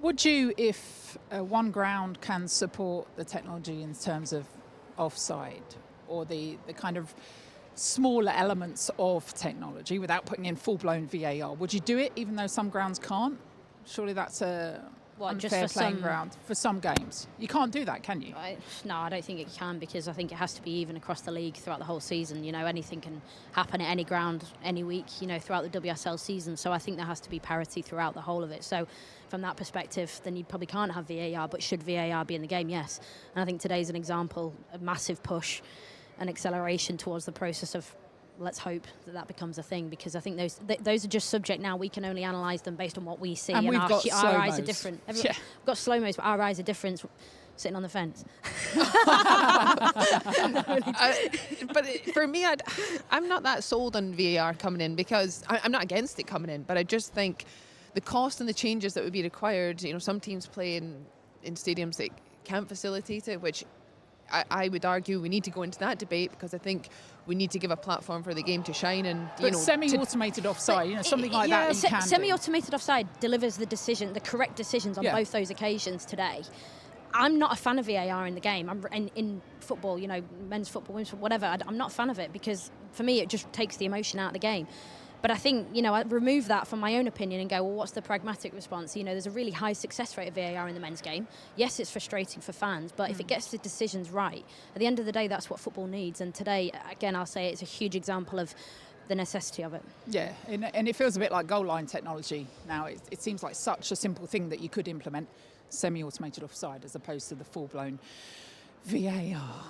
Would you, if one ground can support the technology in terms of offside or the kind of smaller elements of technology without putting in full-blown VAR, would you do it even though some grounds can't? Surely that's a unfair playing ground for some games. You can't do that, can you? No, I don't think it can, because I think it has to be even across the league throughout the whole season. You know, anything can happen at any ground, any week, you know, throughout the WSL season. So I think there has to be parity throughout the whole of it. So from that perspective, then you probably can't have VAR, but should VAR be in the game? Yes. And I think today's an example, a massive push, an acceleration towards the process of, let's hope that becomes a thing, because I think those are just subject now. We can only analyse them based on what we see, and we've got our eyes are different. We've got slow-mos, but our eyes are different sitting on the fence. But for me, I'm not that sold on VAR coming in, because I'm not against it coming in, but I just think the cost and the changes that would be required, you know, some teams play in stadiums that can't facilitate it, which I would argue we need to go into that debate, because I think we need to give a platform for the game to shine. And semi-automated offside, you know, something like that. Semi-automated offside delivers the correct decisions on both those occasions today. I'm not a fan of VAR in the game. In football, you know, men's football, women's football, whatever. I'm not a fan of it, because for me it just takes the emotion out of the game. But I think, you know, I remove that from my own opinion and go, well, what's the pragmatic response? You know, there's a really high success rate of VAR in the men's game. Yes, it's frustrating for fans, but if it gets the decisions right, at the end of the day, that's what football needs. And today, again, I'll say it's a huge example of the necessity of it. Yeah, and it feels a bit like goal line technology now. It seems like such a simple thing that you could implement semi-automated offside as opposed to the full-blown VAR.